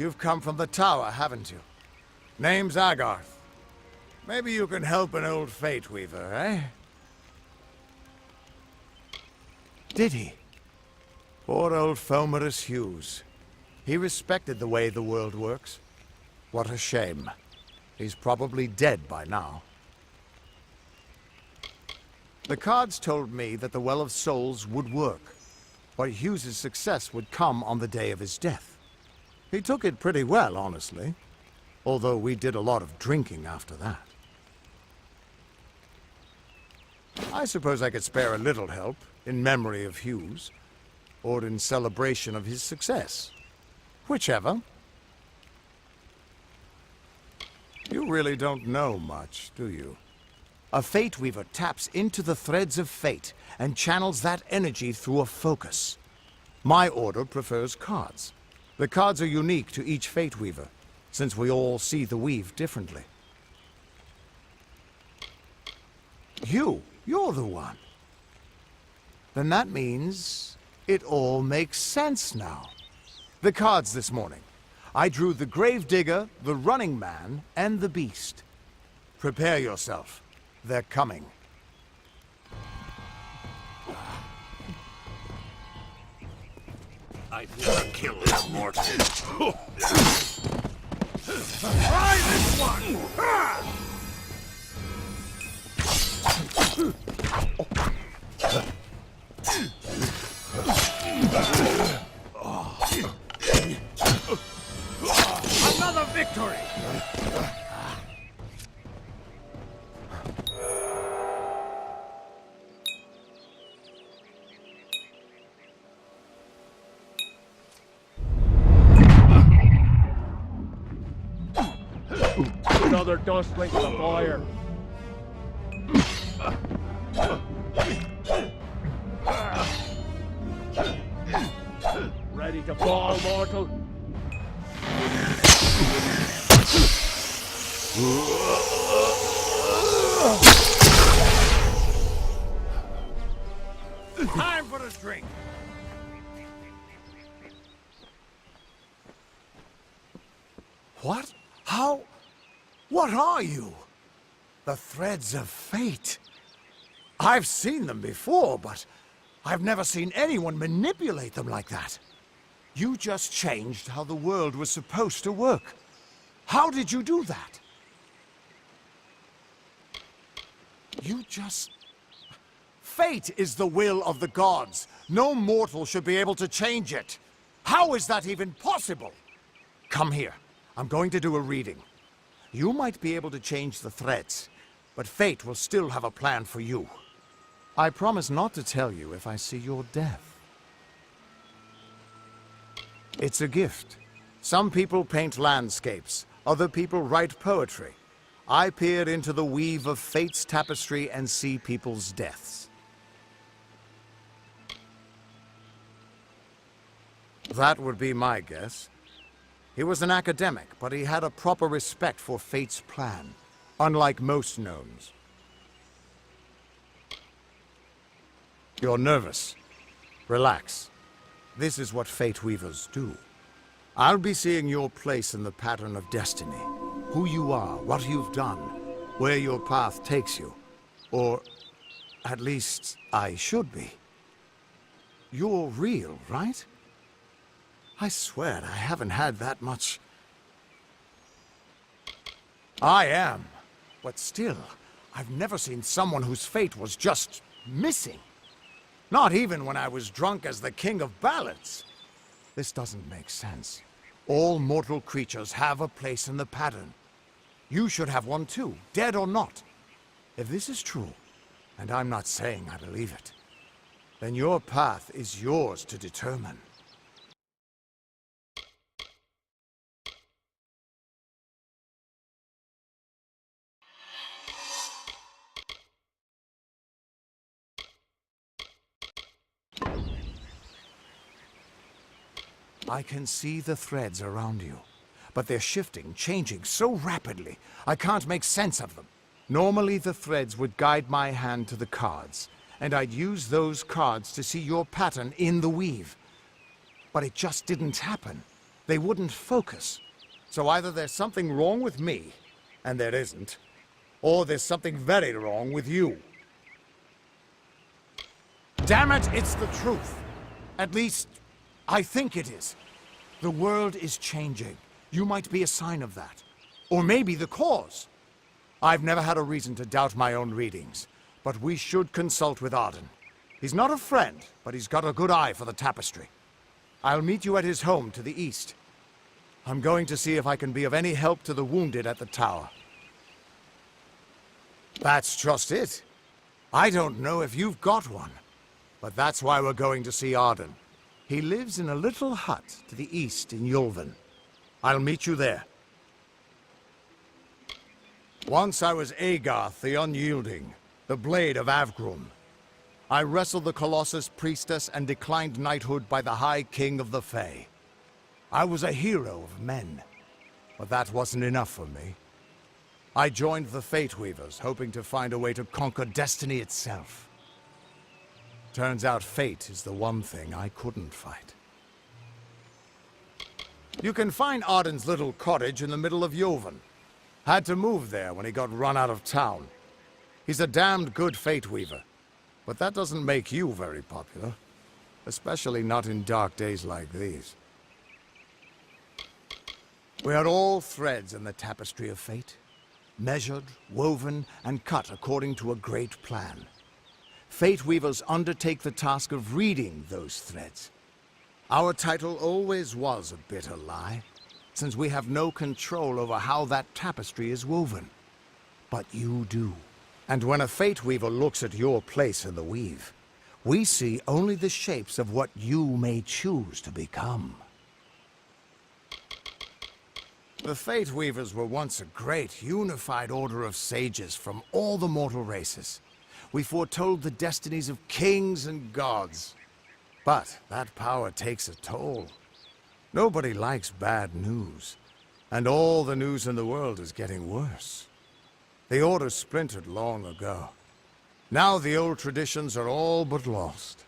You've come from the tower, haven't you? Name's Agarth. Maybe you can help an old Fate Weaver, eh? Did he? Poor old Fomerus Hughes. He respected the way the world works. What a shame. He's probably dead by now. The cards told me that the Well of Souls would work, but Hughes's success would come on the day of his death. He took it pretty well, honestly, although we did a lot of drinking after that. I suppose I could spare a little help in memory of Hughes, or in celebration of his success. Whichever. You really don't know much, do you? A Fate Weaver taps into the threads of fate and channels that energy through a focus. My order prefers cards. The cards are unique to each Fate Weaver, since we all see the weave differently. You're the one. Then that means it all makes sense now. The cards this morning. I drew the Gravedigger, the Running Man, and the Beast. Prepare yourself. They're coming. I'd never kill this mortal. Try this one! Another victory! Another dustling to the fire. Ready to fall, mortal? Time for a drink. What? How? What are you? The threads of fate. I've seen them before, but I've never seen anyone manipulate them like that. You just changed how the world was supposed to work. How did you do that? You just... Fate is the will of the gods. No mortal should be able to change it. How is that even possible? Come here. I'm going to do a reading. You might be able to change the threads, but fate will still have a plan for you. I promise not to tell you if I see your death. It's a gift. Some people paint landscapes, other people write poetry. I peer into the weave of fate's tapestry and see people's deaths. That would be my guess. He was an academic, but he had a proper respect for fate's plan, unlike most gnomes. You're nervous. Relax. This is what Fate Weavers do. I'll be seeing your place in the pattern of destiny. Who you are, what you've done, where your path takes you. Or, at least, I should be. You're real, right? I swear I haven't had that much... I am. But still, I've never seen someone whose fate was just missing. Not even when I was drunk as the King of Ballads. This doesn't make sense. All mortal creatures have a place in the pattern. You should have one too, dead or not. If this is true, and I'm not saying I believe it, then your path is yours to determine. I can see the threads around you, but they're shifting, changing so rapidly, I can't make sense of them. Normally the threads would guide my hand to the cards, and I'd use those cards to see your pattern in the weave. But it just didn't happen. They wouldn't focus. So either there's something wrong with me, and there isn't, or there's something very wrong with you. Damn it, it's the truth. At least, I think it is. The world is changing. You might be a sign of that. Or maybe the cause. I've never had a reason to doubt my own readings, but we should consult with Arden. He's not a friend, but he's got a good eye for the tapestry. I'll meet you at his home to the east. I'm going to see if I can be of any help to the wounded at the tower. That's just it. I don't know if you've got one, but that's why we're going to see Arden. He lives in a little hut to the east in Yulven. I'll meet you there. Once I was Agarth the Unyielding, the Blade of Avgrum. I wrestled the Colossus Priestess and declined knighthood by the High King of the Fae. I was a hero of men, but that wasn't enough for me. I joined the Fate Weavers, hoping to find a way to conquer destiny itself. Turns out fate is the one thing I couldn't fight. You can find Arden's little cottage in the middle of Yulven. Had to move there when he got run out of town. He's a damned good Fate Weaver, but that doesn't make you very popular. Especially not in dark days like these. We are all threads in the tapestry of fate. Measured, woven, and cut according to a great plan. Fate Weavers undertake the task of reading those threads. Our title always was a bitter lie, since we have no control over how that tapestry is woven. But you do. And when a Fate Weaver looks at your place in the weave, we see only the shapes of what you may choose to become. The Fate Weavers were once a great, unified order of sages from all the mortal races. We foretold the destinies of kings and gods. But that power takes a toll. Nobody likes bad news, and all the news in the world is getting worse. The Order splintered long ago. Now the old traditions are all but lost,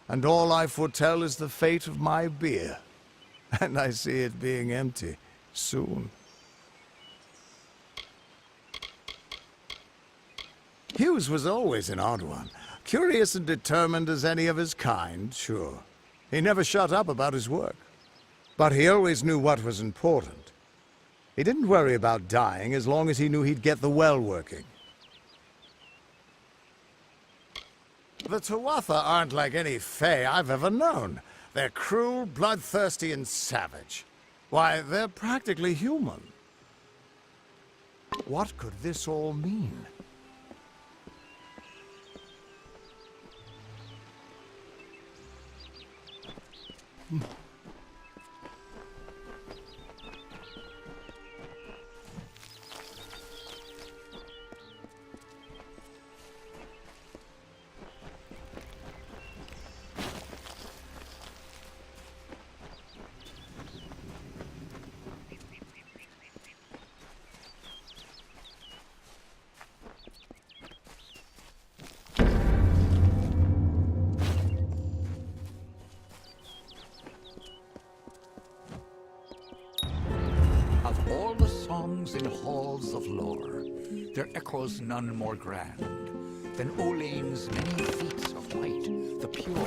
and all I foretell is the fate of my beer. And I see it being empty soon. Hughes was always an odd one. Curious and determined as any of his kind, sure. He never shut up about his work. But he always knew what was important. He didn't worry about dying as long as he knew he'd get the well working. The Tuatha aren't like any Fae I've ever known. They're cruel, bloodthirsty, and savage. Why, they're practically human. What could this all mean? Of all the songs in halls of lore, there echoes none more grand than Olane's many feats of white, the pure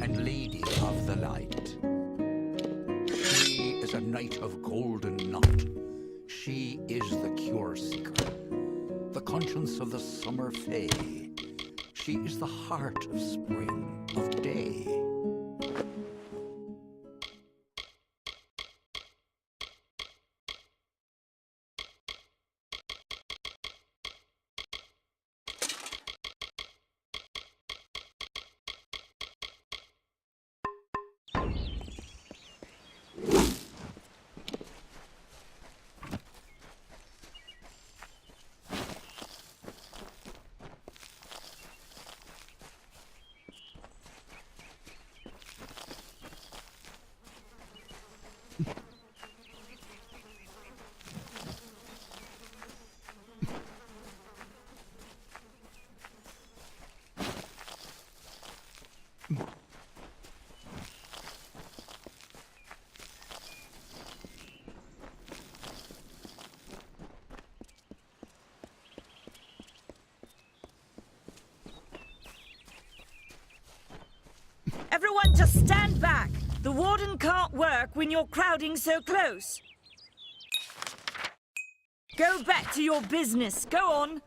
and lady of the light. She is a knight of golden knot. She is the cure seeker, the conscience of the summer fae. She is the heart of spring, of day. Everyone just stand back. The warden can't work when you're crowding so close. Go back to your business. Go on.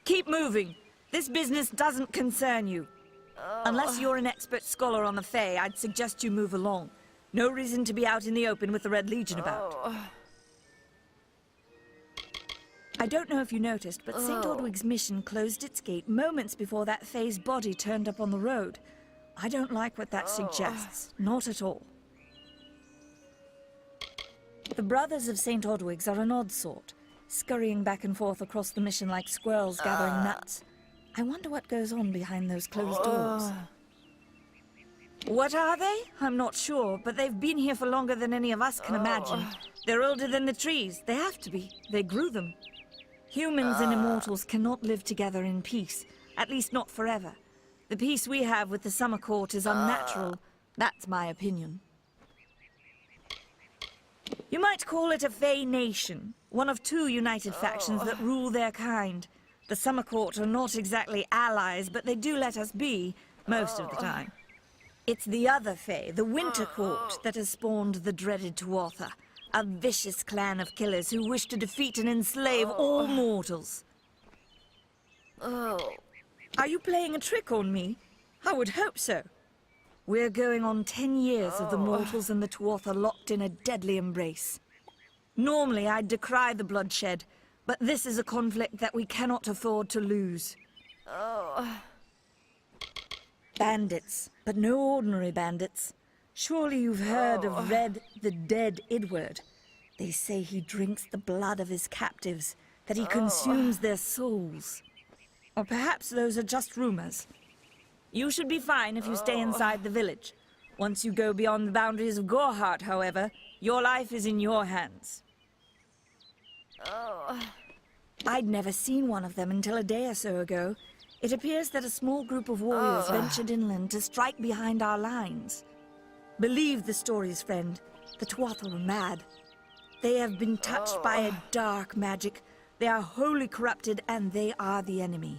Keep moving. This business doesn't concern you. Unless you're an expert scholar on the Fae, I'd suggest you move along. No reason to be out in the open with the Red Legion about. I don't know if you noticed, but St. Ordwig's mission closed its gate moments before that Fae's body turned up on the road. I don't like what that suggests. Not at all. The Brothers of St. Ordwig's are an odd sort, scurrying back and forth across the mission like squirrels gathering nuts. I wonder what goes on behind those closed doors. What are they? I'm not sure, but they've been here for longer than any of us can imagine. They're older than the trees. They have to be. They grew them. Humans and immortals cannot live together in peace, at least not forever. The peace we have with the Summer Court is unnatural. That's my opinion. You might call it a Fae nation, one of two united factions that rule their kind. The Summer Court are not exactly allies, but they do let us be, most of the time. It's the other Fae, the Winter Court, that has spawned the dreaded Tuatha, a vicious clan of killers who wish to defeat and enslave all mortals. Are you playing a trick on me? I would hope so. We're going on 10 years of the mortals and the Tuatha locked in a deadly embrace. Normally, I'd decry the bloodshed, but this is a conflict that we cannot afford to lose. Bandits, but no ordinary bandits. Surely you've heard of Red the Dead Idward. They say he drinks the blood of his captives, that he consumes their souls. Or perhaps those are just rumors. You should be fine if you stay inside the village. Once you go beyond the boundaries of Gorhart, however, your life is in your hands. I'd never seen one of them until a day or so ago. It appears that a small group of warriors ventured inland to strike behind our lines. Believe the stories, friend. The Tuatha are mad. They have been touched by a dark magic. They are wholly corrupted, and they are the enemy.